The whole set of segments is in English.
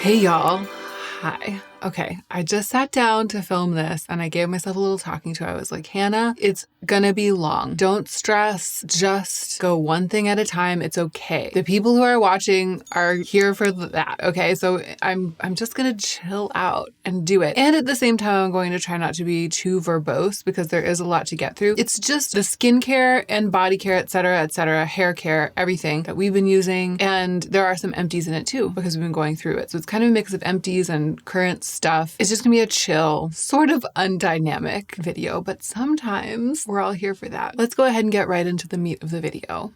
Hey y'all, hi. Okay, I just sat down to film this and I gave myself a little talking to. I was like, Hannah, it's gonna be long. Don't stress, just go one thing at a time. It's okay. The people who are watching are here for that, okay? So I'm just gonna chill out and do it. And at the same time, I'm going to try not to be too verbose because there is a lot to get through. It's just the skincare and body care, etc., hair care, everything that we've been using. And there are some empties in it too because we've been going through it. So it's kind of a mix of empties and current stuff. It's just gonna be a chill, sort of undynamic video, but sometimes we're all here for that. Let's go ahead and get right into the meat of the video.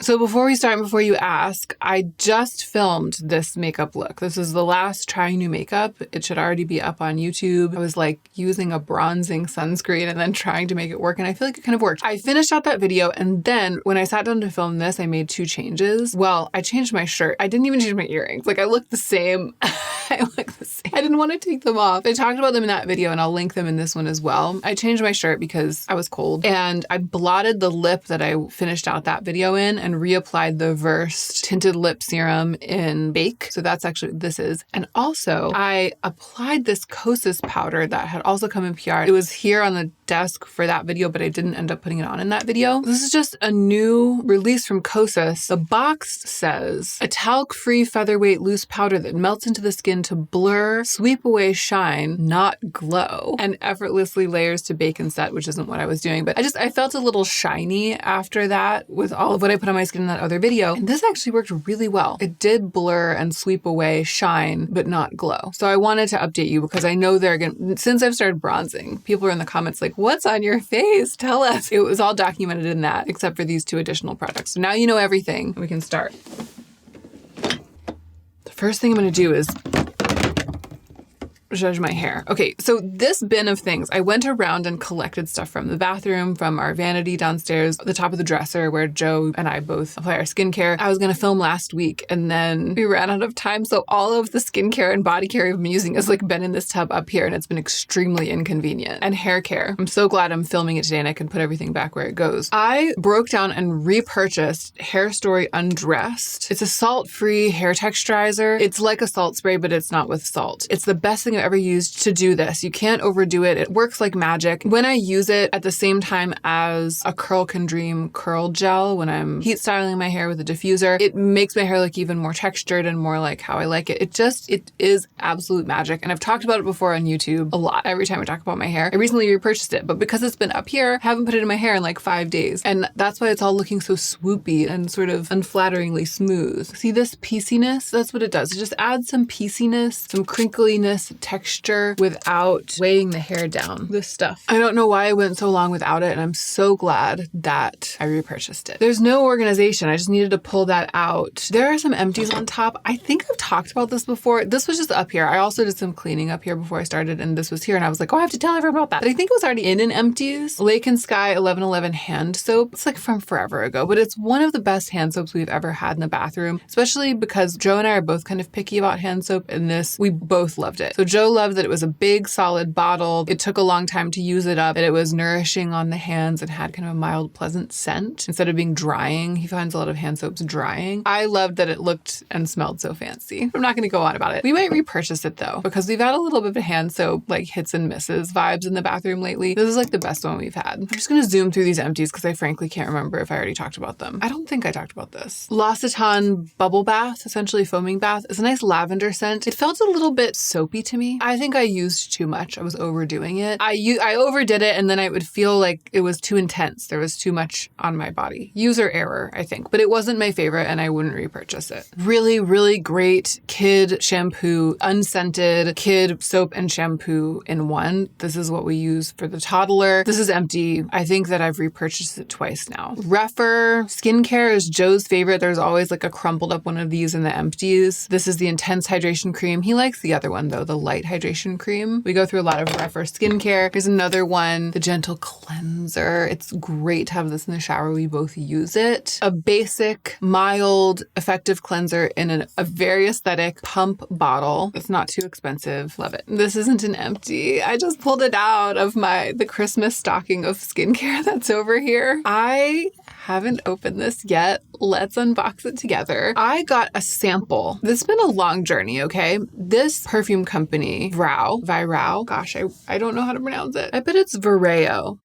So before we start, before you ask, I just filmed this makeup look. This is the last trying new makeup. It should already be up on YouTube. I was like using a bronzing sunscreen and then trying to make it work, and I feel like it kind of worked. I finished out that video, and then when I sat down to film this, I made two changes. Well, I changed my shirt. I didn't even change my earrings. Like, I look the same. I look the same. I didn't want to take them off. I talked about them in that video, and I'll link them in this one as well. I changed my shirt because I was cold, and I blotted the lip that I finished out that video in and reapplied the Versed Tinted Lip Serum in Bake. So that's actually what this is. And also, I applied this Kosas powder that had also come in PR. It was here on the desk for that video, but I didn't end up putting it on in that video. This is just a new release from Kosas. The box says, a talc-free featherweight loose powder that melts into the skin to blur, sweep away shine, not glow, and effortlessly layers to bake and set, which isn't what I was doing. But I felt a little shiny after that with all of what I put on my skin in that other video. And this actually worked really well. It did blur and sweep away shine, but not glow. So I wanted to update you because I know they're going, since I've started bronzing, people are in the comments like, what's on your face? Tell us. It was all documented in that, except for these two additional products. So now you know everything. We can start. The first thing I'm going to do is judge my hair. Okay, so this bin of things, I went around and collected stuff from the bathroom, from our vanity downstairs, the top of the dresser where Joe and I both apply our skincare. I was going to film last week and then we ran out of time. So all of the skincare and body care I've been using has like been in this tub up here, and it's been extremely inconvenient. And hair care. I'm so glad I'm filming it today and I can put everything back where it goes. I broke down and repurchased Hair Story Undressed. It's a salt-free hair texturizer. It's like a salt spray, but it's not with salt. It's the best thing I've ever used to do this. You can't overdo it. It works like magic. When I use it at the same time as a Curl Can Dream curl gel, when I'm heat styling my hair with a diffuser, it makes my hair look even more textured and more like how I like it. It is absolute magic. And I've talked about it before on YouTube a lot. Every time I talk about my hair, I recently repurchased it, but because it's been up here, I haven't put it in my hair in like 5 days. And that's why it's all looking so swoopy and sort of unflatteringly smooth. See this pieceiness? That's what it does. It just adds some pieceiness, some crinkliness, texture without weighing the hair down. This stuff. I don't know why I went so long without it, and I'm so glad that I repurchased it. There's no organization. I just needed to pull that out. There are some empties on top. I think I've talked about this before. This was just up here. I also did some cleaning up here before I started, and this was here, and I was like, oh, I have to tell everyone about that. But I think it was already in empties. Lake and Sky 1111 hand soap. It's like from forever ago, but it's one of the best hand soaps we've ever had in the bathroom, especially because Joe and I are both kind of picky about hand soap, and this, we both loved it. So Joe loved that it was a big solid bottle. It took a long time to use it up, and it was nourishing on the hands and had kind of a mild, pleasant scent instead of being drying. He finds a lot of hand soaps drying. I loved that it looked and smelled so fancy. I'm not going to go on about it. We might repurchase it though, because we've had a little bit of a hand soap like hits and misses vibes in the bathroom lately. This is like the best one we've had. I'm just going to zoom through these empties because I frankly can't remember if I already talked about them. I don't think I talked about this. L'Occitane Bubble Bath, essentially foaming bath. It's a nice lavender scent. It felt a little bit soapy to me. I think I used too much. I was overdoing it. I overdid it, and then I would feel like it was too intense. There was too much on my body. User error, I think. But it wasn't my favorite, and I wouldn't repurchase it. Really, really great kid shampoo, unscented kid soap and shampoo in one. This is what we use for the toddler. This is empty. I think that I've repurchased it twice now. Refer skincare is Joe's favorite. There's always like a crumpled up one of these in the empties. This is the Intense Hydration Cream. He likes the other one though, the Light Hydration Cream. We go through a lot of Refer skincare. Here's another one, the Gentle Cleanser. It's great to have this in the shower. We both use it. A basic, mild, effective cleanser in a very aesthetic pump bottle. It's not too expensive. Love it. This isn't an empty. I just pulled it out of the Christmas stocking of skincare that's over here. I haven't opened this yet. Let's unbox it together. I got a sample. This has been a long journey, okay? This perfume company, Virao, gosh, I don't know how to pronounce it. I bet it's Vireo.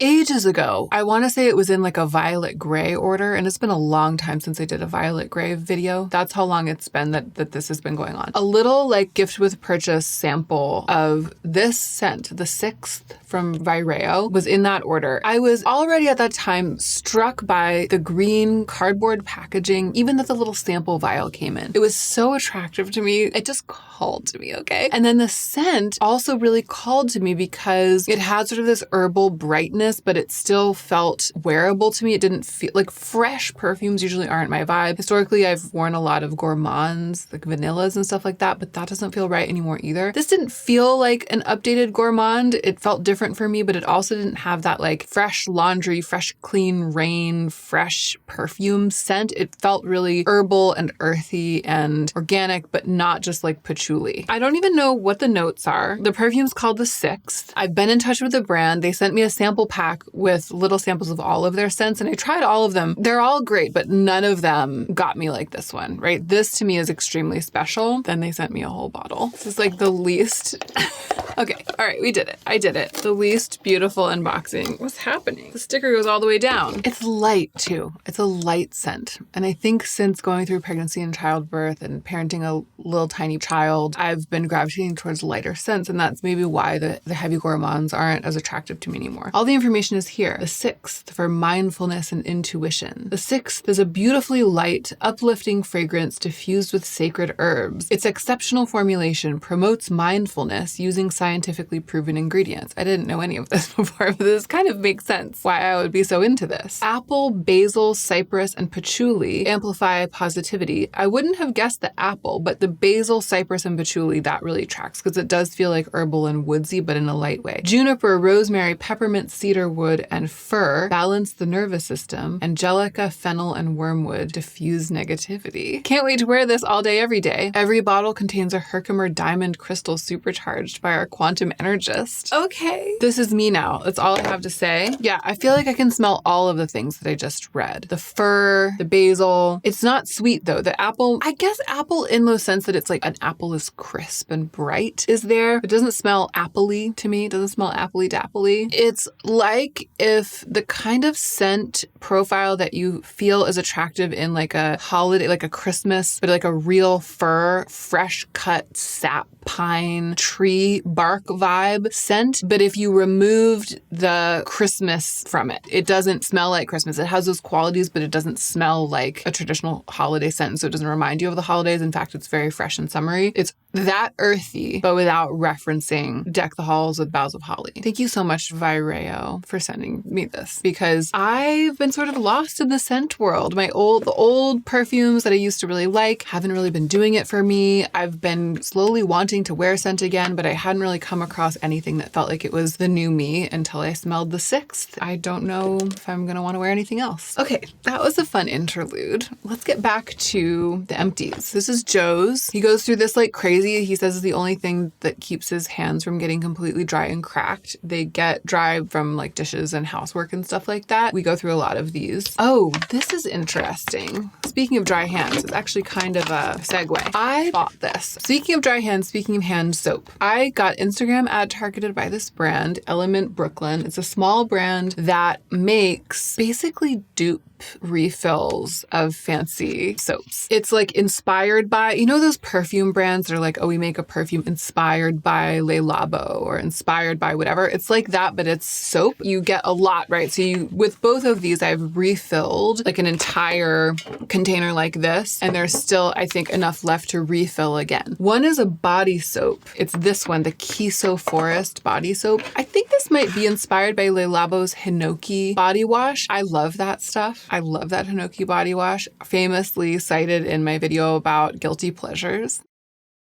Ages ago, I want to say it was in like a violet gray order, and it's been a long time since I did a violet gray video. That's how long it's been that this has been going on. A little like gift with purchase sample of this scent, the 6th from Vireo, was in that order. I was already at that time struck by the green cardboard packaging, even that the little sample vial came in. It was so attractive to me. It just called to me, okay? And then the scent also really called to me because it had sort of this herbal brightness, but it still felt wearable to me. It didn't feel like fresh perfumes usually aren't my vibe. Historically, I've worn a lot of Gourmands, like vanillas and stuff like that, but that doesn't feel right anymore either. This didn't feel like an updated Gourmand. It felt different for me, but it also didn't have that like fresh laundry, fresh clean rain, fresh perfume scent. It felt really herbal and earthy and organic, but not just like patchouli. I don't even know what the notes are. The perfume's called the 6th. I've been in touch with the brand. They sent me a sample pack with little samples of all of their scents, and I tried all of them. They're all great, but none of them got me like this one, right? This to me is extremely special. Then they sent me a whole bottle. This is like the least... Okay, all right, we did it. I did it. The least beautiful unboxing. What's happening? The sticker goes all the way down. It's light too. It's a light scent. And I think since going through pregnancy and childbirth and parenting a little tiny child, I've been gravitating towards lighter scents, and that's maybe why the heavy gourmands aren't as attractive to me anymore. All the information is here. The 6th for mindfulness and intuition. The 6th is a beautifully light, uplifting fragrance diffused with sacred herbs. Its exceptional formulation promotes mindfulness using scientifically proven ingredients. I didn't know any of this before, but this kind of makes sense why I would be so into this. Apple, basil, cypress, and patchouli amplify positivity. I wouldn't have guessed the apple, but the basil, cypress, and patchouli, that really tracks because it does feel like herbal and woodsy, but in a light way. Juniper, rosemary, peppermint, cedar wood, and fir balance the nervous system. Angelica, fennel, and wormwood diffuse negativity. Can't wait to wear this all day, every day. Every bottle contains a Herkimer diamond crystal supercharged by our quantum energist. Okay. This is me now. That's all I have to say. Yeah, I feel like I can smell all of the things that I just read. The fir, the basil. It's not sweet though. The apple, I guess apple in the sense that it's like an apple is crisp and bright is there. It doesn't smell apple-y to me. It doesn't smell apple-y-dapply. It's like if the kind of scent profile that you feel is attractive in like a holiday, like a Christmas, but like a real fir, fresh cut sap pine tree bark vibe scent. But if you removed the Christmas from it, it doesn't smell like Christmas. It has those qualities, but it doesn't smell like a traditional holiday scent. So it doesn't remind you of the holidays. In fact, it's very fresh and summery. It's that earthy, but without referencing Deck the Halls with Boughs of Holly. Thank you so much, Vireo, for sending me this because I've been sort of lost in the scent world. The old perfumes that I used to really like haven't really been doing it for me. I've been slowly wanting to wear scent again, but I hadn't really come across anything that felt like it was the new me until I smelled the 6th. I don't know if I'm going to want to wear anything else. Okay, that was a fun interlude. Let's get back to the empties. This is Joe's. He goes through this like crazy. He says it's the only thing that keeps his hands from getting completely dry and cracked. They get dry from like dishes and housework and stuff like that. We go through a lot of these. Oh, this is interesting. Speaking of dry hands, it's actually kind of a segue. I bought this. Speaking of dry hands, speaking of hand soap, I got Instagram ad targeted by this brand, Element Brooklyn. It's a small brand that makes basically dupe refills of fancy soaps. It's like inspired by, you know, those perfume brands that are like, oh, we make a perfume inspired by Le Labo or inspired by whatever. It's like that, but it's soap. You get a lot, right? So with both of these, I've refilled like an entire container like this, and there's still, I think, enough left to refill again. One is a body soap. It's this one, the Kiso Forest body soap. I think this might be inspired by Le Labo's Hinoki body wash. I love that stuff. I love that Hinoki body wash, famously cited in my video about guilty pleasures.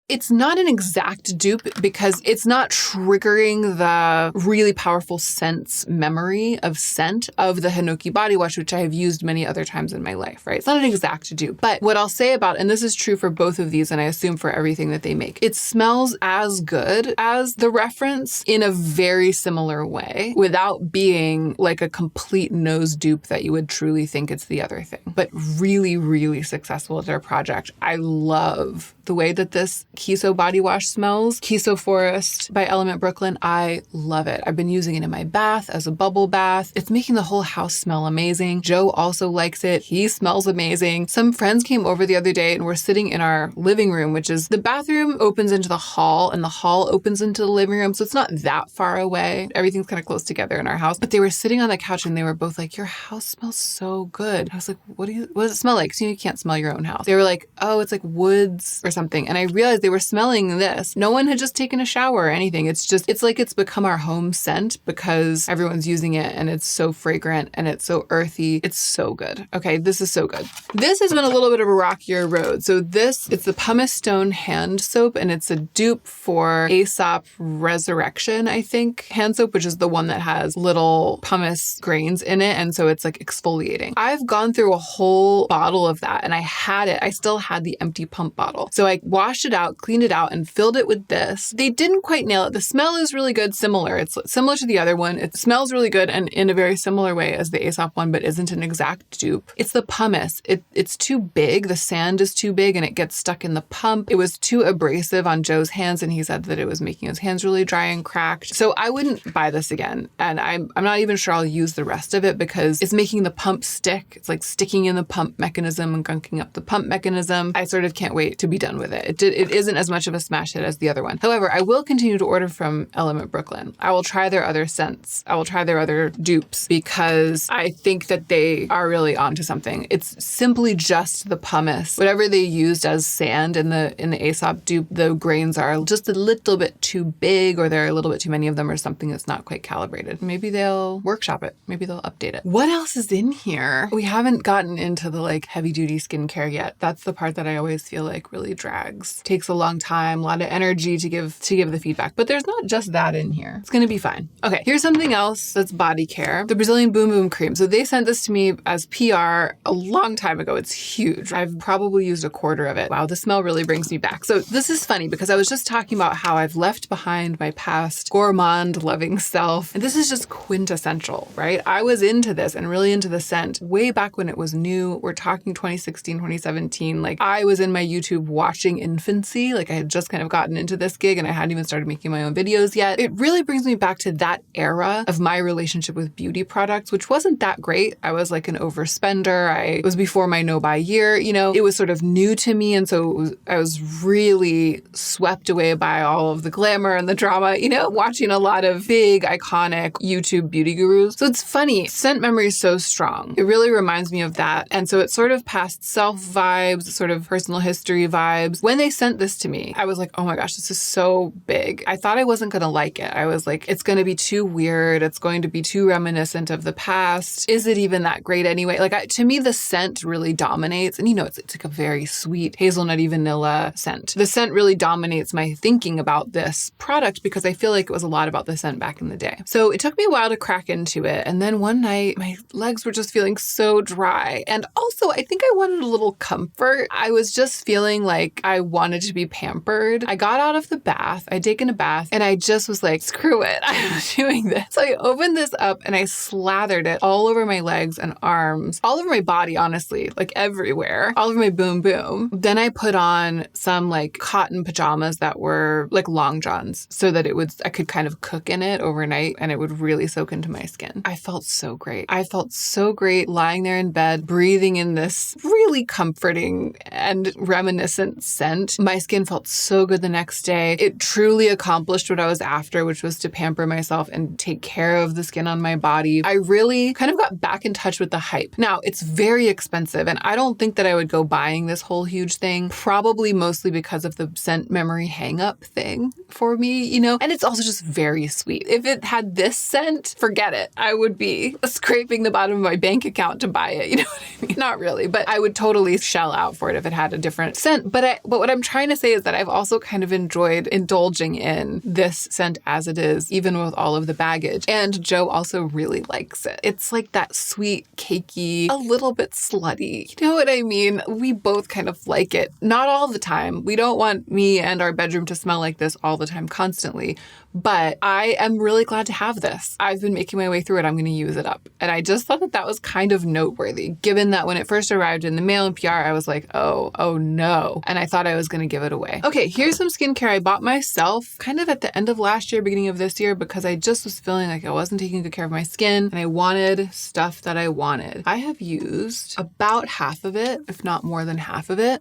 It's not an exact dupe because it's not triggering the really powerful scents memory of scent of the Hinoki body wash, which I have used many other times in my life, right? It's not an exact dupe. But what I'll say about, and this is true for both of these, and I assume for everything that they make, it smells as good as the reference in a very similar way without being like a complete nose dupe that you would truly think it's the other thing. But really, really successful at their project. I love the way that this Kiso body wash smells. Kiso Forest by Element Brooklyn. I love it. I've been using it in my bath as a bubble bath. It's making the whole house smell amazing. Joe also likes it. He smells amazing. Some friends came over the other day and we're sitting in our living room, which is the bathroom opens into the hall and the hall opens into the living room. So it's not that far away. Everything's kind of close together in our house. But they were sitting on the couch and they were both like, your house smells so good. I was like, what does it smell like? Because you can't smell your own house. They were like, oh, it's like woods or something. And I realized they were smelling this. No one had just taken a shower or anything. It's like it's become our home scent because everyone's using it and it's so fragrant and it's so earthy. It's so good. Okay, this is so good. This has been a little bit of a rockier road. So it's the Pumice Stone hand soap and it's a dupe for Aesop Resurrection, I think, hand soap, which is the one that has little pumice grains in it. And so it's like exfoliating. I've gone through a whole bottle of that and I still had the empty pump bottle. So I washed it out, cleaned it out, and filled it with this. They didn't quite nail it. The smell is really good, similar. It's similar to the other one. It smells really good and in a very similar way as the Aesop one, but isn't an exact dupe. It's the pumice. It's too big. The sand is too big and it gets stuck in the pump. It was too abrasive on Joe's hands and he said that it was making his hands really dry and cracked. So I wouldn't buy this again. And I'm not even sure I'll use the rest of it because it's making the pump stick. It's like sticking in the pump mechanism and gunking up the pump mechanism. I sort of can't wait to be done with it. It isn't as much of a smash hit as the other one. However, I will continue to order from Element Brooklyn. I will try their other scents. I will try their other dupes because I think that they are really onto something. It's simply just the pumice. Whatever they used as sand in the Aesop dupe, the grains are just a little bit too big or there are a little bit too many of them or something that's not quite calibrated. Maybe they'll workshop it. Maybe they'll update it. What else is in here? We haven't gotten into the like heavy duty skincare yet. That's the part that I always feel like really drags. Takes a long time, a lot of energy to give the feedback. But there's not just that in here. It's gonna be fine. Okay, here's something else that's body care. The Brazilian Boom Boom Cream. So they sent this to me as PR a long time ago. It's huge. I've probably used a quarter of it. Wow, the smell really brings me back. So this is funny because I was just talking about how I've left behind my past gourmand loving self. And this is just quintessential, right? I was into this and really into the scent way back when it was new. We're talking 2016, 2017. Like I was in my YouTube watching infancy. Like I had just kind of gotten into this gig and I hadn't even started making my own videos yet. It really brings me back to that era of my relationship with beauty products, which wasn't that great. I was like an overspender. It was before my no-buy year, it was sort of new to me. And so I was really swept away by all of the glamour and the drama, watching a lot of big, iconic YouTube beauty gurus. So it's funny. Scent memory is so strong. It really reminds me of that. And so it's sort of past self vibes, sort of personal history vibes. When they sent this to me, I was like, oh my gosh, this is so big. I thought I wasn't going to like it. I was like, it's going to be too weird. It's going to be too reminiscent of the past. Is it even that great anyway? Like to me, the scent really dominates. And it's like a very sweet hazelnutty vanilla scent. The scent really dominates my thinking about this product because I feel like it was a lot about the scent back in the day. So it took me a while to crack into it. And then one night my legs were just feeling so dry. And also I think I wanted a little comfort. I was just feeling like I wanted to be pampered. I got out of the bath. I'd taken a bath and I just was like, screw it. I'm doing this. So I opened this up and I slathered it all over my legs and arms, all over my body, honestly, like everywhere, all over my boom boom. Then I put on some like cotton pajamas that were like long johns so that I could kind of cook in it overnight and it would really soak into my skin. I felt so great. I felt so great lying there in bed, breathing in this really comforting and reminiscent scent. My skin felt so good the next day. It truly accomplished what I was after, which was to pamper myself and take care of the skin on my body. I really kind of got back in touch with the hype. Now, it's very expensive and I don't think that I would go buying this whole huge thing, probably mostly because of the scent memory hang up thing for me, and it's also just very sweet. If it had this scent, forget it. I would be scraping the bottom of my bank account to buy it. You know what I mean? Not really, but I would totally shell out for it if it had a different scent. But what I'm trying to say is that I've also kind of enjoyed indulging in this scent as it is, even with all of the baggage. And Joe also really likes it. It's like that sweet, cakey, a little bit slutty. You know what I mean? We both kind of like it. Not all the time. We don't want me and our bedroom to smell like this all the time, constantly. But I am really glad to have this. I've been making my way through it. I'm going to use it up. And I just thought that that was kind of noteworthy, given that when it first arrived in the mail in PR, I was like, oh no. And I thought I was going to give it away. Okay, here's some skincare I bought myself kind of at the end of last year, beginning of this year, because I just was feeling like I wasn't taking good care of my skin and I wanted stuff that I wanted. I have used about half of it, if not more than half of it.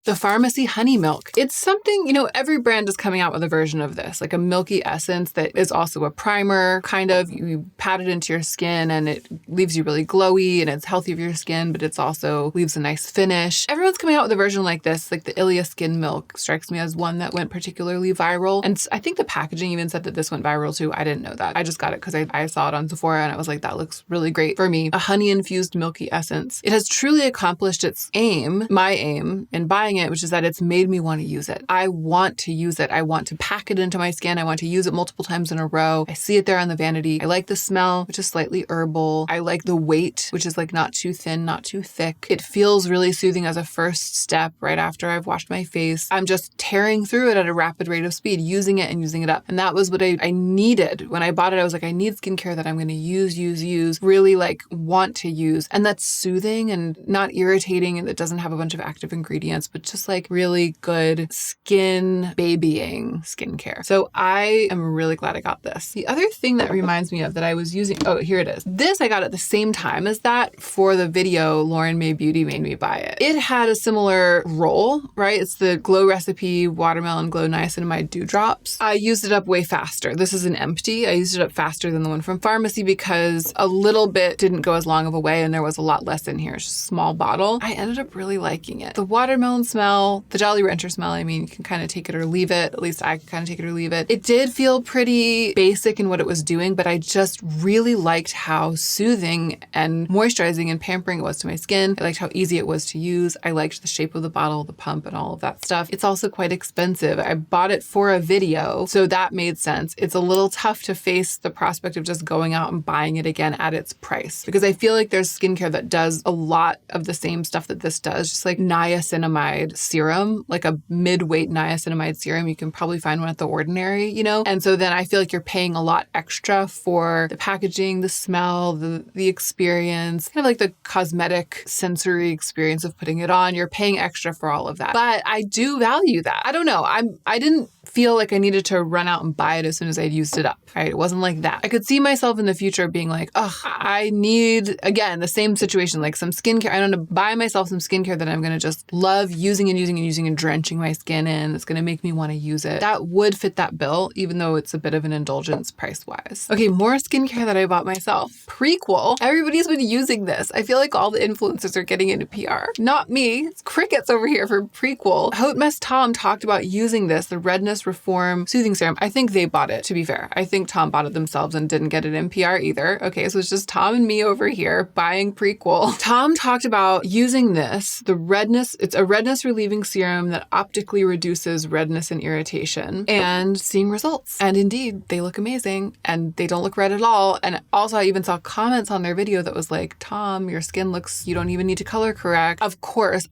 The Pharmacy Honey Milk. It's something, you know, every brand is coming out with a version of this, like a milky essence that is also a primer, kind of. You pat it into your skin and it leaves you really glowy and it's healthy for your skin, but it's also leaves a nice finish. Everyone's coming out with a version like this, like the Ilia Skin Milk strikes me as one that went particularly viral. And I think the packaging even said that this went viral too. I didn't know that. I just got it because I saw it on Sephora and I was like, that looks really great for me. A honey-infused milky essence. It has truly accomplished its aim, my aim, in buying it, which is that it's made me want to use it. I want to use it. I want to pack it into my skin. I want to use it multiple times in a row. I see it there on the vanity. I like the smell, which is slightly herbal. I like the weight, which is like not too thin, not too thick. It feels really soothing as a first step right after I've washed my face. I'm just tearing through it at a rapid rate of speed, using it and using it up. And that was what I needed. When I bought it, I was like, I need skincare that I'm going to use, really like want to use. And that's soothing and not irritating and it doesn't have a bunch of active ingredients, but just like really good skin babying skincare. So I am really glad I got this. The other thing that reminds me of that I was using, oh, here it is. This I got at the same time as that for the video Lauren May Beauty made me buy it. It had a similar role, right? It's the Glow Recipe Watermelon Glow Niacinamide Dewdrops. I used it up way faster. This is an empty. I used it up faster than the one from Pharmacy because a little bit didn't go as long of a way and there was a lot less in here. It's just a small bottle. I ended up really liking it. The watermelon smell, the Jolly Rancher smell, I mean, you can kind of take it or leave it. At least I can kind of take it or leave it. It did feel pretty basic in what it was doing, but I just really liked how soothing and moisturizing and pampering it was to my skin. I liked how easy it was to use. I liked the shape of the bottle, the pump, and all of that stuff. It's also quite expensive. I bought it for a video, so that made sense. It's a little tough to face the prospect of just going out and buying it again at its price because I feel like there's skincare that does a lot of the same stuff that this does, just like niacinamide serum, like a mid-weight niacinamide serum. You can probably find one at The Ordinary, you know? And so then I feel like you're paying a lot extra for the packaging, the smell, the experience, kind of like the cosmetic sensory experience of putting it on. You're paying extra for all of that. But I do value that. I don't know. I didn't feel like I needed to run out and buy it as soon as I'd used it up, right? It wasn't like that. I could see myself in the future being like, oh, I need, again, the same situation, like some skincare. I don't know, buy myself some skincare that I'm going to just love using and drenching my skin in. It's going to make me want to use it. That would fit that bill, even though it's a bit of an indulgence price-wise. Okay, more skincare that I bought myself. Prequel. Everybody's been using this. I feel like all the influencers are getting into PR. Not me. It's crickets over here for Prequel. Haute Mess Tom talked about using this, the Redness Reform Soothing Serum. I think they bought it, to be fair. I think Tom bought it themselves and didn't get it in PR either. Okay, so it's just Tom and me over here buying Prequel. Tom talked about using this, the redness, it's a redness relieving serum that optically reduces redness and irritation and seeing results. And indeed, they look amazing and they don't look red at all. And also I even saw comments on their video that was like, Tom, your skin looks, you don't even need to color correct. Of course,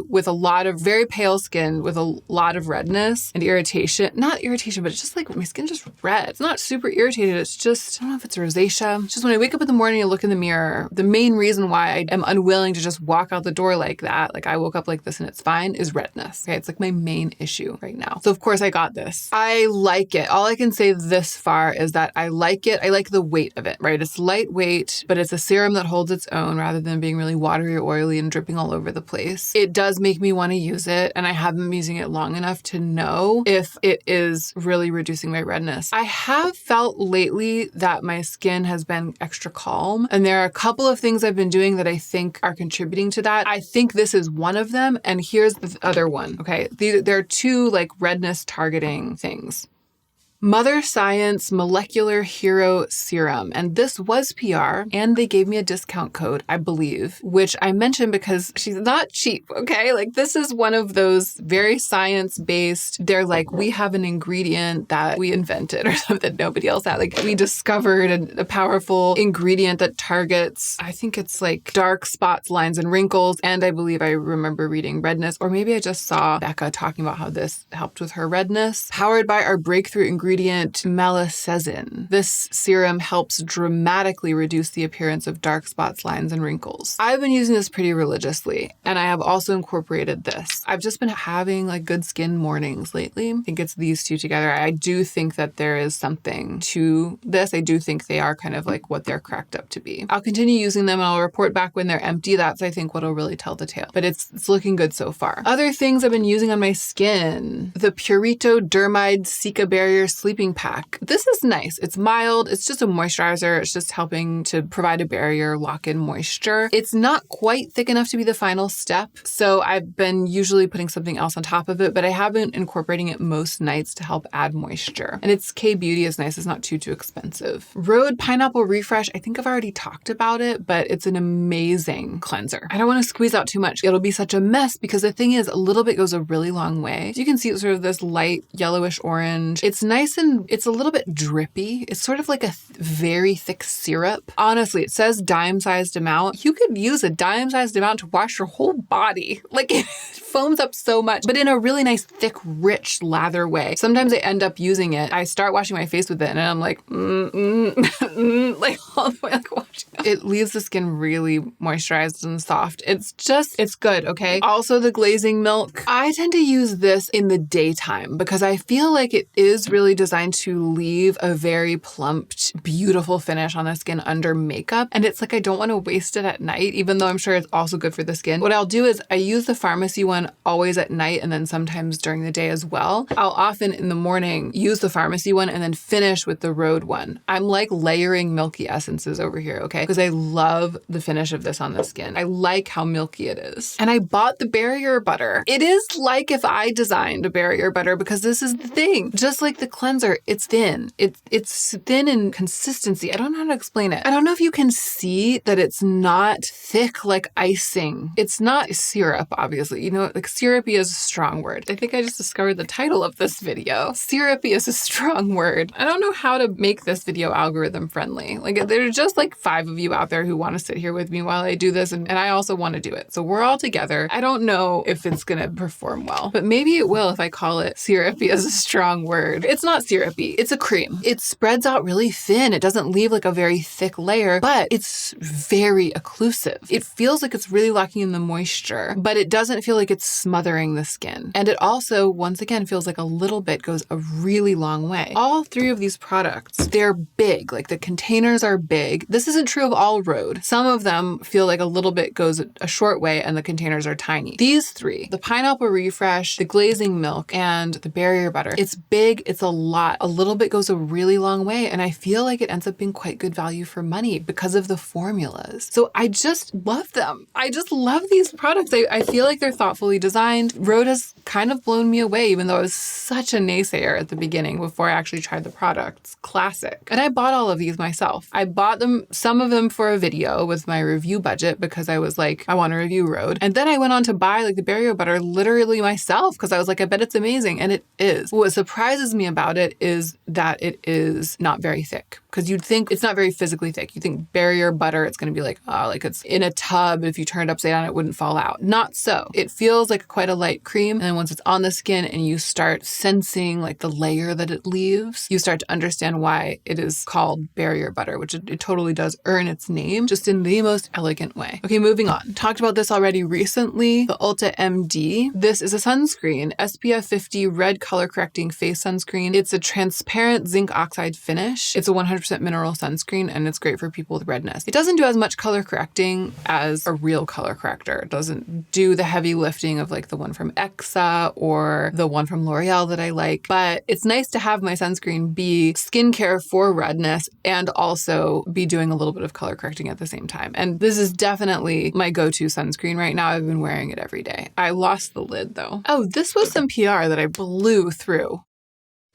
with a lot of very pale skin with a lot of redness and irritation, not irritation, but it's just like my skin's just red. It's not super irritated. It's just, I don't know if it's rosacea. It's just when I wake up in the morning and look in the mirror, the main reason why I am unwilling to just walk out the door like that, like I woke up like this and it's fine, is redness. Okay, it's like my main issue right now. So of course I got this. I like it. All I can say this far is that I like it. I like the weight of it, right? It's lightweight, but it's a serum that holds its own rather than being really watery or oily and dripping all over the place. It does make me want to use it, and I haven't been using it long enough to know if it is really reducing my redness. I have felt lately that my skin has been extra calm, and there are a couple of things I've been doing that I think are contributing to that. I think this is one of them, and here's the other one, okay? There are two like redness targeting things. Mother Science Molecular Hero Serum. And this was PR, and they gave me a discount code, I believe, which I mentioned because she's not cheap, okay? Like, this is one of those very science-based, they're like, we have an ingredient that we invented or something that nobody else had. Like, we discovered a powerful ingredient that targets, I think it's like dark spots, lines, and wrinkles. And I believe I remember reading redness, or maybe I just saw Becca talking about how this helped with her redness. Powered by our breakthrough ingredient, melicezin. This serum helps dramatically reduce the appearance of dark spots, lines, and wrinkles. I've been using this pretty religiously, and I have also incorporated this. I've just been having like good skin mornings lately. I think it's these two together. I do think that there is something to this. I do think they are kind of like what they're cracked up to be. I'll continue using them and I'll report back when they're empty. That's, I think, what'll really tell the tale. But it's looking good so far. Other things I've been using on my skin. The Purito Dermide Cica Barrier Sleeping Pack. This is nice. It's mild. It's just a moisturizer. It's just helping to provide a barrier, lock in moisture. It's not quite thick enough to be the final step. So I've been usually putting something else on top of it, but I have been incorporating it most nights to help add moisture. And it's K-Beauty is nice. It's not too expensive. Rhode Pineapple Refresh. I think I've already talked about it, but it's an amazing cleanser. I don't want to squeeze out too much. It'll be such a mess because the thing is, a little bit goes a really long way. So you can see it's sort of this light yellowish orange. It's nice and it's a little bit drippy. It's sort of like a very thick syrup. Honestly, it says dime-sized amount. You could use a dime-sized amount to wash your whole body. Like, it foams up so much, but in a really nice, thick, rich lather way. Sometimes I end up using it. I start washing my face with it and I'm like, like all the way, like washing. It leaves the skin really moisturized and soft. It's good, okay? Also, the glazing milk. I tend to use this in the daytime because I feel like it is really designed to leave a very plumped, beautiful finish on the skin under makeup. And it's like, I don't want to waste it at night, even though I'm sure it's also good for the skin. What I'll do is I use the pharmacy one always at night and then sometimes during the day as well. I'll often in the morning use the pharmacy one and then finish with the Rhode one. I'm like layering Milky essences over here, okay? Because I love the finish of this on the skin. I like how milky it is. And I bought the barrier butter. It is like if I designed a barrier butter because this is the thing. Just like the cleanser, it's thin. It's thin in consistency. I don't know how to explain it. I don't know if you can see that it's not thick like icing. It's not syrup, obviously. You know, like syrupy is a strong word. I think I just discovered the title of this video. Syrupy is a strong word. I don't know how to make this video algorithm friendly. Like, there's just like 5 of you out there who want to sit here with me while I do this, and I also want to do it. So we're all together. I don't know if it's going to perform well, but maybe it will if I call it syrupy as a strong word. It's not syrupy. It's a cream. It spreads out really thin. It doesn't leave like a very thick layer, but it's very occlusive. It feels like it's really locking in the moisture, but it doesn't feel like it's smothering the skin. And it also, once again, feels like a little bit goes a really long way. All 3 of these products, they're big. Like, the containers are big. This isn't true of all Rhode. Some of them feel like a little bit goes a short way and the containers are tiny. These 3, the pineapple refresh, the glazing milk, and the barrier butter, it's big, it's a lot. A little bit goes a really long way, and I feel like it ends up being quite good value for money because of the formulas. So I just love them. I just love these products. I feel like they're thoughtfully designed. Rhode has kind of blown me away, even though I was such a naysayer at the beginning before I actually tried the products. Classic. And I bought all of these myself. I bought them, some of them for a video with my review budget because I was like, I want to review Rhode. And then I went on to buy like the barrier butter literally myself because I was like, I bet it's amazing. And it is. What surprises me about it is that it is not very thick. Because you'd think it's not very physically thick. You think barrier butter, it's going to be like, oh, like it's in a tub. If you turn it upside down, it wouldn't fall out. Not so. It feels like quite a light cream. And then once it's on the skin and you start sensing like the layer that it leaves, you start to understand why it is called barrier butter, which it totally does earn its name just in the most elegant way. Okay, moving on. Talked about this already recently. The Ulta MD. This is a sunscreen, SPF 50 red color correcting face sunscreen. It's a transparent zinc oxide finish. It's a 100% mineral sunscreen and it's great for people with redness. It doesn't do as much color correcting as a real color corrector. It doesn't do the heavy lifting of like the one from Exa or the one from L'Oreal that I like, but it's nice to have my sunscreen be skincare for redness and also be doing a little bit of color correcting at the same time. And this is definitely my go-to sunscreen right now. I've been wearing it every day. I lost the lid though. Oh, this was some PR that I blew through.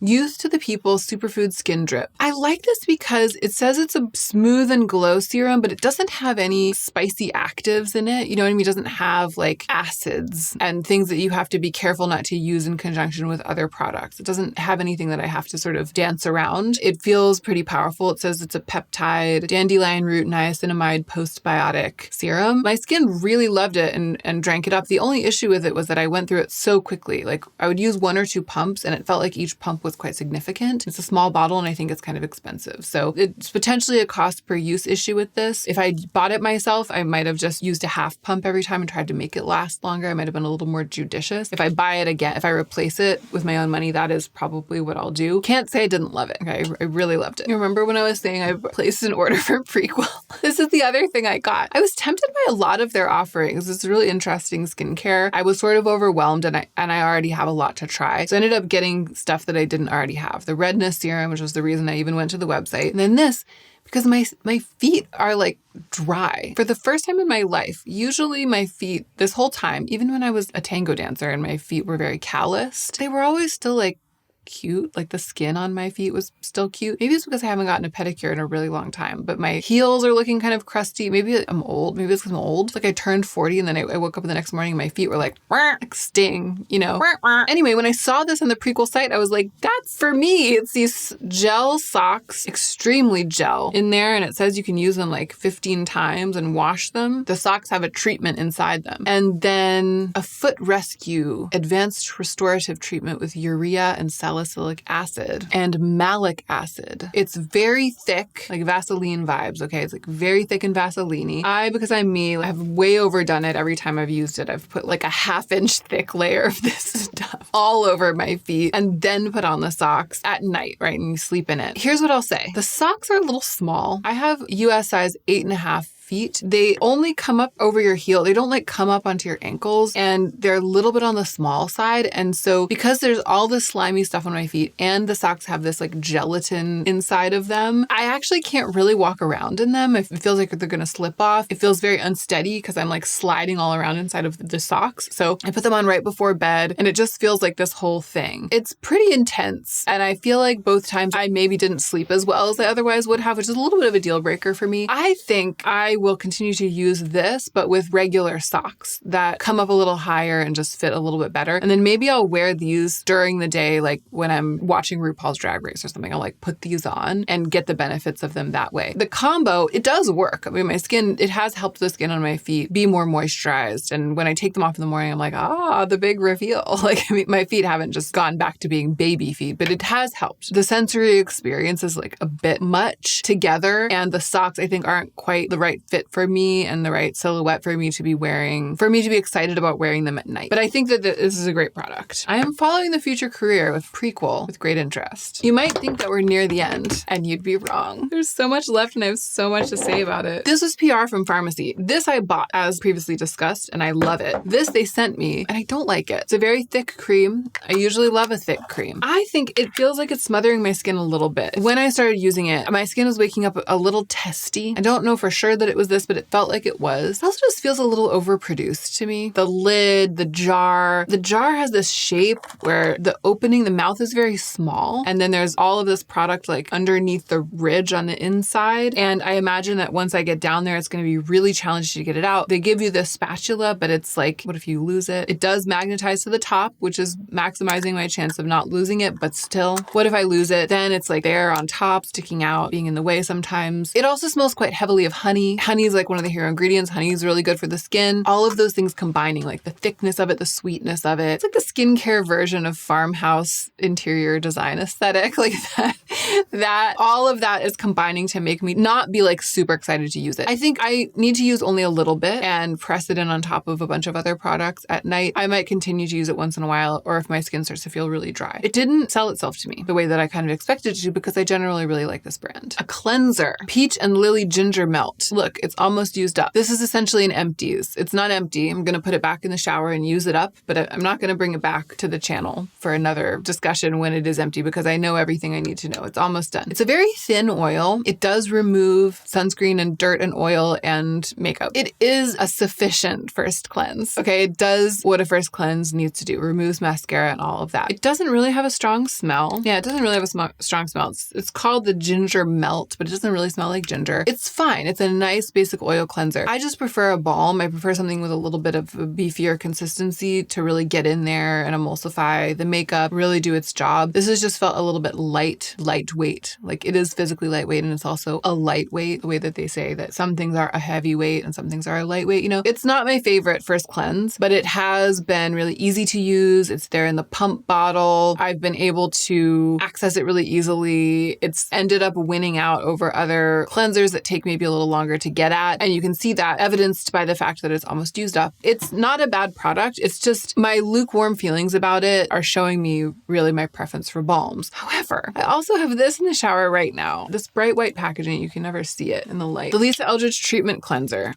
Youth to the People Superfood Skin Drip. I like this because it says it's a smooth and glow serum, but it doesn't have any spicy actives in it. You know what I mean? It doesn't have like acids and things that you have to be careful not to use in conjunction with other products. It doesn't have anything that I have to sort of dance around. It feels pretty powerful. It says it's a peptide, dandelion root, niacinamide postbiotic serum. My skin really loved it and drank it up. The only issue with it was that I went through it so quickly. Like I would use 1 or 2 pumps and it felt like each pump was quite significant. It's a small bottle and I think it's kind of expensive. So it's potentially a cost per use issue with this. If I bought it myself, I might have just used a half pump every time and tried to make it last longer. I might have been a little more judicious. If I buy it again, if I replace it with my own money, that is probably what I'll do. Can't say I didn't love it. Okay, I really loved it. You remember when I was saying I placed an order for Prequel? This is the other thing I got. I was tempted by a lot of their offerings. It's really interesting skincare. I was sort of overwhelmed and I already have a lot to try. So I ended up getting stuff that I didn't already have. The redness serum, which was the reason I even went to the website. And then this, because my feet are like dry. For the first time in my life, usually my feet, this whole time, even when I was a tango dancer and my feet were very calloused, they were always still like cute. Like the skin on my feet was still cute. Maybe it's because I haven't gotten a pedicure in a really long time, but my heels are looking kind of crusty. Maybe I'm old. Maybe it's because I'm old. It's like I turned 40 and then I woke up the next morning and my feet were like sting, you know? Anyway, when I saw this on the Prequel site, I was like, that's for me. It's these gel socks, extremely gel in there. And it says you can use them like 15 times and wash them. The socks have a treatment inside them. And then a foot rescue, advanced restorative treatment with urea and salicylic acid and malic acid. It's very thick, like Vaseline vibes, okay? It's like very thick and Vaseline-y. Because I'm me, I have way overdone it every time I've used it. I've put like a 1/2 inch thick layer of this stuff all over my feet and then put on the socks at night, right? And you sleep in it. Here's what I'll say. The socks are a little small. I have US size 8.5 feet. They only come up over your heel. They don't like come up onto your ankles and they're a little bit on the small side. And so because there's all this slimy stuff on my feet and the socks have this like gelatin inside of them, I actually can't really walk around in them. It feels like they're going to slip off. It feels very unsteady because I'm like sliding all around inside of the socks. So I put them on right before bed and it just feels like this whole thing. It's pretty intense. And I feel like both times I maybe didn't sleep as well as I otherwise would have, which is a little bit of a deal breaker for me. I think I will continue to use this, but with regular socks that come up a little higher and just fit a little bit better. And then maybe I'll wear these during the day, like when I'm watching RuPaul's Drag Race or something. I'll like put these on and get the benefits of them that way. The combo, it does work. I mean, my skin, it has helped the skin on my feet be more moisturized. And when I take them off in the morning, I'm like, the big reveal. Like, I mean, my feet haven't just gone back to being baby feet, but it has helped. The sensory experience is like a bit much together. And the socks, I think, aren't quite the right fit for me and the right silhouette for me to be wearing, for me to be excited about wearing them at night. But I think that this is a great product. I am following the future career with Prequel with great interest. You might think that we're near the end, and you'd be wrong. There's so much left and I have so much to say about it. This was PR from Pharmacy. This I bought as previously discussed and I love it. This they sent me and I don't like it. It's a very thick cream. I usually love a thick cream. I think it feels like it's smothering my skin a little bit. When I started using it, my skin was waking up a little testy. I don't know for sure that it was this, but it felt like it was. It also just feels a little overproduced to me. The lid, the jar has this shape where the opening, the mouth is very small. And then there's all of this product like underneath the ridge on the inside. And I imagine that once I get down there, it's going to be really challenging to get it out. They give you this spatula, but it's like, what if you lose it? It does magnetize to the top, which is maximizing my chance of not losing it. But still, what if I lose it? Then it's like there on top, sticking out, being in the way sometimes. It also smells quite heavily of honey. Honey is like one of the hero ingredients. Honey is really good for the skin. All of those things combining, like the thickness of it, the sweetness of it. It's like the skincare version of farmhouse interior design aesthetic. Like that all of that is combining to make me not be like super excited to use it. I think I need to use only a little bit and press it in on top of a bunch of other products at night. I might continue to use it once in a while, or if my skin starts to feel really dry. It didn't sell itself to me the way that I kind of expected it to because I generally really like this brand. A cleanser, peach and lily ginger melt. Look, work. It's almost used up. This is essentially an empties. It's not empty. I'm going to put it back in the shower and use it up, but I'm not going to bring it back to the channel for another discussion when it is empty because I know everything I need to know. It's almost done. It's a very thin oil. It does remove sunscreen and dirt and oil and makeup. It is a sufficient first cleanse. Okay, it does what a first cleanse needs to do. Removes mascara and all of that. It doesn't really have a strong smell. Yeah, it doesn't really have a strong smell. It's called the ginger melt, but it doesn't really smell like ginger. It's fine. It's a nice basic oil cleanser. I just prefer a balm. I prefer something with a little bit of a beefier consistency to really get in there and emulsify the makeup, really do its job. This has just felt a little bit lightweight. Like it is physically lightweight and it's also a lightweight, the way that they say that some things are a heavyweight and some things are a lightweight. You know, it's not my favorite first cleanse, but it has been really easy to use. It's there in the pump bottle. I've been able to access it really easily. It's ended up winning out over other cleansers that take maybe a little longer to get at. And you can see that evidenced by the fact that it's almost used up. It's not a bad product. It's just my lukewarm feelings about it are showing me really my preference for balms. However, I also have this in the shower right now. This bright white packaging, you can never see it in the light. The Lisa Eldridge Treatment Cleanser.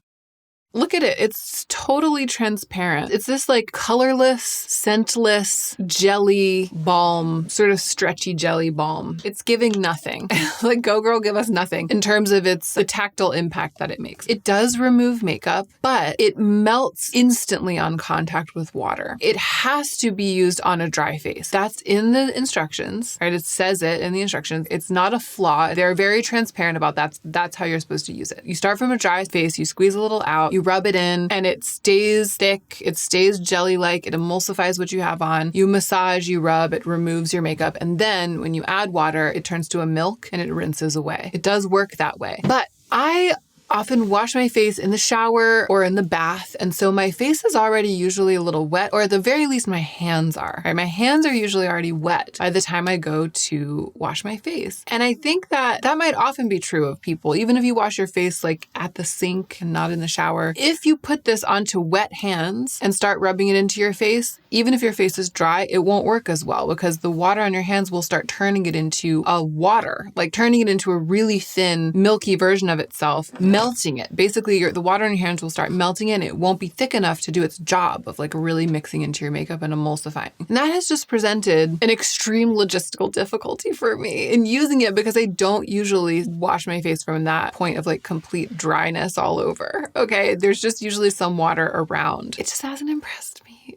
Look at it. It's totally transparent. It's this like colorless, scentless jelly balm, sort of stretchy jelly balm. It's giving nothing. Like go girl, give us nothing in terms of the tactile impact that it makes. It does remove makeup, but it melts instantly on contact with water. It has to be used on a dry face. That's in the instructions, right? It says it in the instructions. It's not a flaw. They're very transparent about that. That's how you're supposed to use it. You start from a dry face, you squeeze a little out, you rub it in and it stays thick, it stays jelly-like, it emulsifies what you have on. You massage, you rub, it removes your makeup. And then when you add water, it turns to a milk and it rinses away. It does work that way. But I often wash my face in the shower or in the bath. And so my face is already usually a little wet, or at the very least my hands are. Right? My hands are usually already wet by the time I go to wash my face. And I think that might often be true of people, even if you wash your face like at the sink and not in the shower. If you put this onto wet hands and start rubbing it into your face, even if your face is dry, it won't work as well because the water on your hands will start turning it into a water, like turning it into a really thin, milky version of itself, melting it. Basically, the water in your hands will start melting it and it won't be thick enough to do its job of like really mixing into your makeup and emulsifying. And that has just presented an extreme logistical difficulty for me in using it because I don't usually wash my face from that point of like complete dryness all over. Okay, there's just usually some water around. It just hasn't impressed me.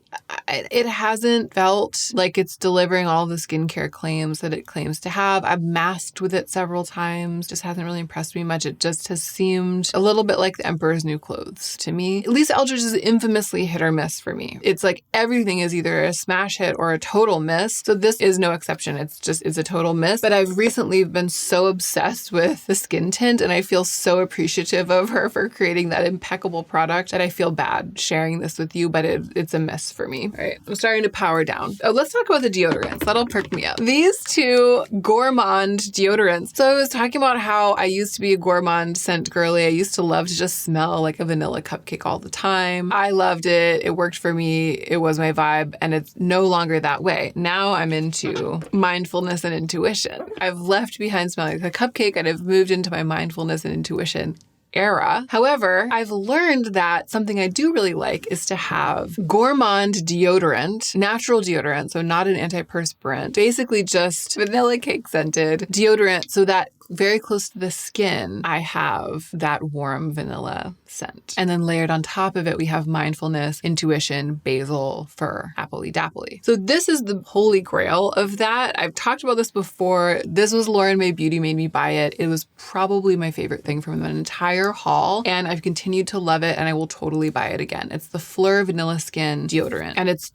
It hasn't felt like it's delivering all the skincare claims that it claims to have. I've masked with it several times. Just hasn't really impressed me much. It just has seemed a little bit like the Emperor's New Clothes to me. Lisa Eldridge is infamously hit or miss for me. It's like everything is either a smash hit or a total miss. So this is no exception. It's a total miss. But I've recently been so obsessed with the skin tint and I feel so appreciative of her for creating that impeccable product that I feel bad sharing this with you, but it's a miss for me. All right, I'm starting to power down. Oh, let's talk about the deodorants. That'll perk me up. These two Gourmand deodorants. So I was talking about how I used to be a Gourmand scent girly. I used to love to just smell like a vanilla cupcake all the time. I loved it. It worked for me. It was my vibe, and it's no longer that way. Now I'm into mindfulness and intuition. I've left behind smelling like a cupcake and I've moved into my mindfulness and intuition era. However, I've learned that something I do really like is to have Gourmand deodorant, natural deodorant, so not an antiperspirant, basically just vanilla cake scented deodorant so that very close to the skin, I have that warm vanilla scent. And then layered on top of it, we have mindfulness, intuition, basil, fir, appley dapply. So this is the holy grail of that. I've talked about this before. This was Lauren May Beauty made me buy it. It was probably my favorite thing from an entire haul. And I've continued to love it and I will totally buy it again. It's the Fleur Vanilla Skin deodorant. And it's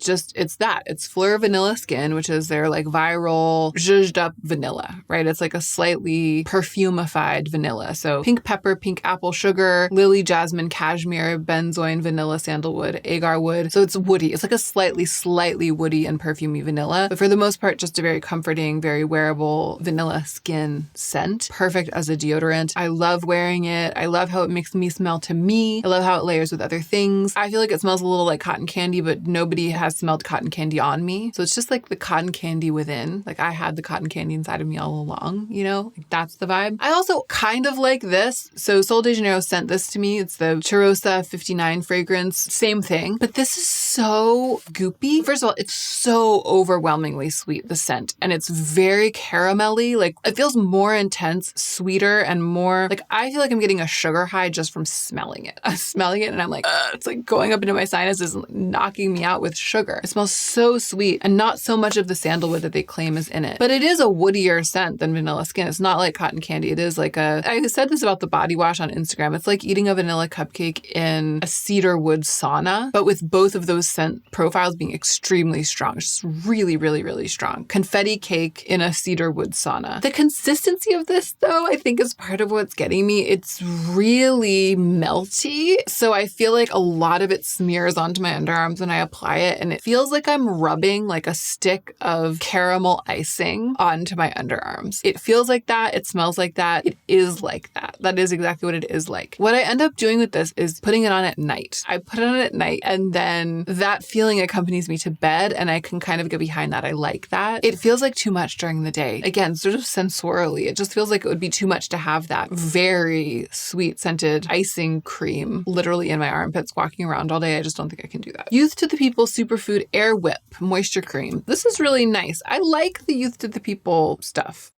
that. It's Fleur Vanilla Skin, which is their like viral zhuzhed up vanilla, right? It's like a slightly perfumified vanilla. So pink pepper, pink apple sugar, lily, jasmine, cashmere, benzoin, vanilla, sandalwood, agar wood. So it's woody. It's like a slightly woody and perfumey vanilla, but for the most part, just a very comforting, very wearable vanilla skin scent. Perfect as a deodorant. I love wearing it. I love how it makes me smell to me. I love how it layers with other things. I feel like it smells a little like cotton candy, but nobody has smelled cotton candy on me. So it's just like the cotton candy within. Like I had the cotton candy inside of me all along, you know? Like That's the vibe. I also kind of like this. So Sol de Janeiro sent this to me. It's the Cheirosa 59 fragrance. Same thing. But this is so goopy. First of all, it's so overwhelmingly sweet, the scent. And it's very caramelly. Like, it feels more intense, sweeter, and more like, I feel like I'm getting a sugar high just from smelling it. I'm smelling it and I'm like, it's like going up into my sinuses, knocking me out with sugar. It smells so sweet and not so much of the sandalwood that they claim is in it. But it is a woodier scent than Vanilla Skin. It's not like cotton candy. It is like I said this about the body wash on Instagram. It's like eating a vanilla cupcake in a cedar wood sauna, but with both of those scent profiles being extremely strong. Just really, really, really strong. Confetti cake in a cedar wood sauna. The consistency of this, though, I think is part of what's getting me. It's really melty. So I feel like a lot of it smears onto my underarms when I apply it, and it feels like I'm rubbing like a stick of caramel icing onto my underarms. It feels like that. It smells like that. It is like that. That is exactly what it is like. What I end up doing with this is putting it on at night. I put it on at night, and then that feeling accompanies me to bed, and I can kind of get behind that. I like that. It feels like too much during the day. Again, sort of sensorially, it just feels like it would be too much to have that very sweet scented icing cream literally in my armpits walking around all day. I just don't think I can do that. Youth to the People Superfood Air Whip Moisture Cream. This is really nice. I like the Youth to the People stuff.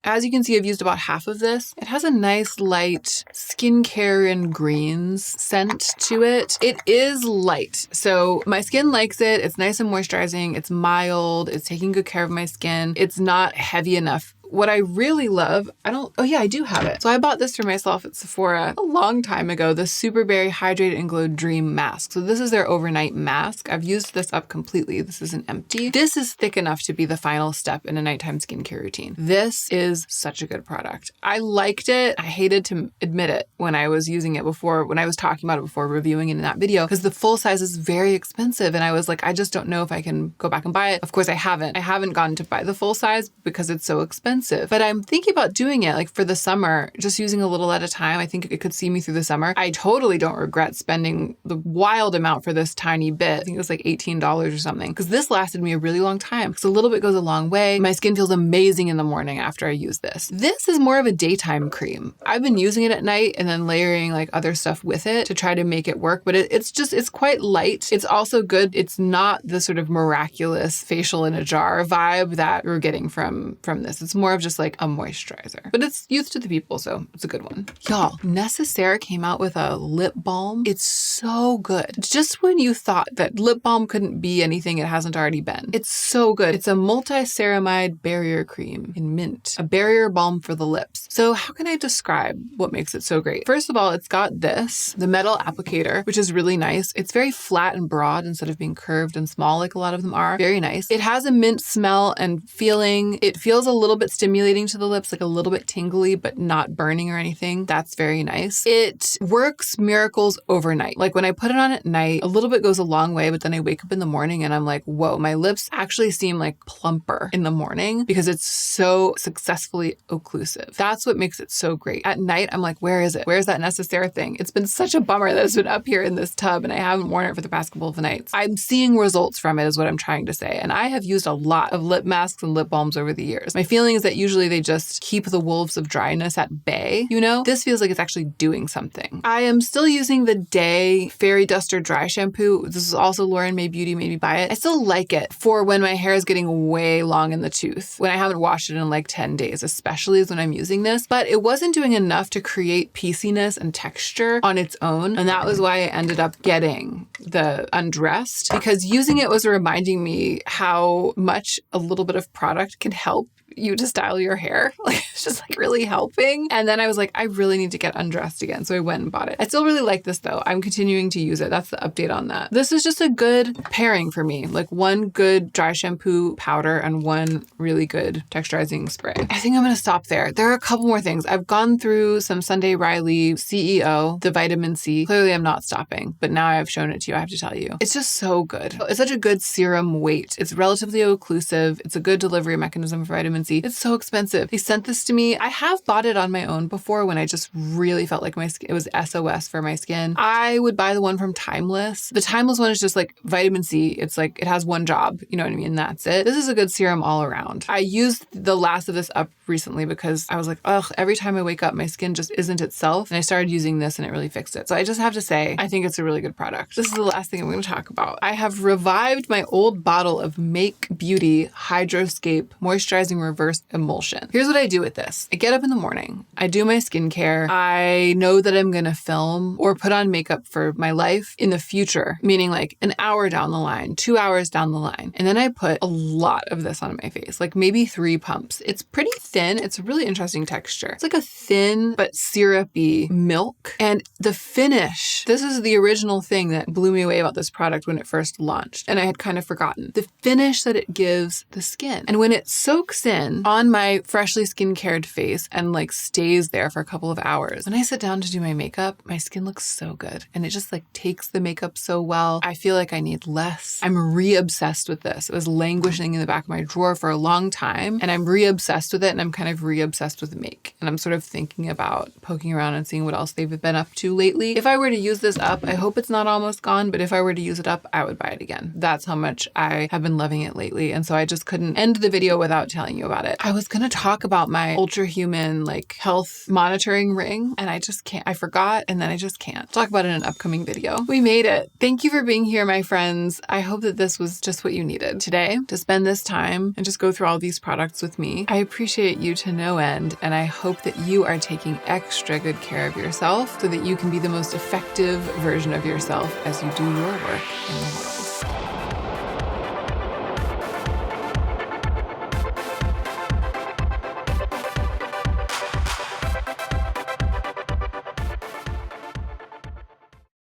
As you can see, I've used about half of this. It has a nice light skincare and greens scent to it. It is light, so my skin likes it. It's nice and moisturizing. It's mild. It's taking good care of my skin. It's not heavy enough. What I really love, I do have it. So I bought this for myself at Sephora a long time ago, the Super Berry Hydrate and Glow Dream Mask. So this is their overnight mask. I've used this up completely. This is an empty. This is thick enough to be the final step in a nighttime skincare routine. This is such a good product. I liked it. I hated to admit it when I was using it before, when I was talking about it before, reviewing it in that video, because the full size is very expensive. And I was like, I just don't know if I can go back and buy it. Of course, I haven't. I haven't gotten to buy the full size because it's so expensive. But I'm thinking about doing it like for the summer, just using a little at a time. I think it could see me through the summer. I totally don't regret spending the wild amount for this tiny bit. I think it was like $18 or something, because this lasted me a really long time, because a little bit goes a long way. My skin feels amazing in the morning after I use this. This is more of a daytime cream. I've been using it at night and then layering like other stuff with it to try to make it work, but it's quite light. It's also good. It's not the sort of miraculous facial in a jar vibe that we're getting from this. It's more of just like a moisturizer, but it's Youth to the People, so it's a good one. Y'all, Necessaire came out with a lip balm. It's so good. Just when you thought that lip balm couldn't be anything it hasn't already been. It's so good. It's a multi-ceramide barrier cream in mint, a barrier balm for the lips. So how can I describe what makes it so great? First of all, it's got the metal applicator, which is really nice. It's very flat and broad instead of being curved and small like a lot of them are. Very nice. It has a mint smell and feeling. It feels a little bit stimulating to the lips, like a little bit tingly, but not burning or anything. That's very nice. It works miracles overnight. Like when I put it on at night, a little bit goes a long way, but then I wake up in the morning and I'm like, whoa, my lips actually seem like plumper in the morning because it's so successfully occlusive. That's what makes it so great. At night, I'm like, where is it? Where's that Necessaire thing? It's been such a bummer that it's been up here in this tub and I haven't worn it for the past couple of nights. I'm seeing results from it is what I'm trying to say. And I have used a lot of lip masks and lip balms over the years. My feeling is that usually they just keep the wolves of dryness at bay, you know? This feels like it's actually doing something. I am still using the Day Fairy Duster Dry Shampoo. This is also Lauren May Beauty made me buy it. I still like it for when my hair is getting way long in the tooth, when I haven't washed it in like 10 days, especially is when I'm using this. But it wasn't doing enough to create pieciness and texture on its own. And that was why I ended up getting the Undressed, because using it was reminding me how much a little bit of product can help you to style your hair. Like, it's just like really helping. And then I was like, I really need to get Undressed again. So I went and bought it. I still really like this though. I'm continuing to use it. That's the update on that. This is just a good pairing for me. Like one good dry shampoo powder and one really good texturizing spray. I think I'm going to stop there. There are a couple more things. I've gone through some Sunday Riley CEO, the vitamin C. Clearly I'm not stopping, but now I've shown it to you. I have to tell you, it's just so good. It's such a good serum weight. It's relatively occlusive. It's a good delivery mechanism for vitamin vitamin C. It's so expensive. They sent this to me. I have bought it on my own before when I just really felt like my skin, it was SOS for my skin. I would buy the one from Timeless. The Timeless one is just like vitamin C. It's like, it has one job, you know what I mean? That's it. This is a good serum all around. I used the last of this up recently because I was like, ugh, every time I wake up, my skin just isn't itself. And I started using this and it really fixed it. So I just have to say, I think it's a really good product. This is the last thing I'm going to talk about. I have revived my old bottle of Make Beauty Hydroscape Moisturizing Reverse Emulsion. Here's what I do with this. I get up in the morning. I do my skincare. I know that I'm going to film or put on makeup for my life in the future, meaning like an hour down the line, 2 hours down the line. And then I put a lot of this on my face, like maybe 3 pumps. It's pretty thin. It's a really interesting texture. It's like a thin but syrupy milk. And the finish, this is the original thing that blew me away about this product when it first launched. And I had kind of forgotten the finish that it gives the skin. And when it soaks in on my freshly skincared face and like stays there for a couple of hours, when I sit down to do my makeup, my skin looks so good. And it just like takes the makeup so well. I feel like I need less. I'm re-obsessed with this. It was languishing in the back of my drawer for a long time. And I'm re-obsessed with it. And I'm kind of re-obsessed with make. And I'm sort of thinking about poking around and seeing what else they've been up to lately. If I were to use this up, I hope it's not almost gone, but if I were to use it up, I would buy it again. That's how much I have been loving it lately. And so I just couldn't end the video without telling you about it. I was going to talk about my ultra human like health monitoring ring and I just can't. I forgot and then I just can't. Talk about it in an upcoming video. We made it. Thank you for being here, my friends. I hope that this was just what you needed today to spend this time and just go through all these products with me. I appreciate you to no end and I hope that you are taking extra good care of yourself so that you can be the most effective version of yourself as you do your work in the world.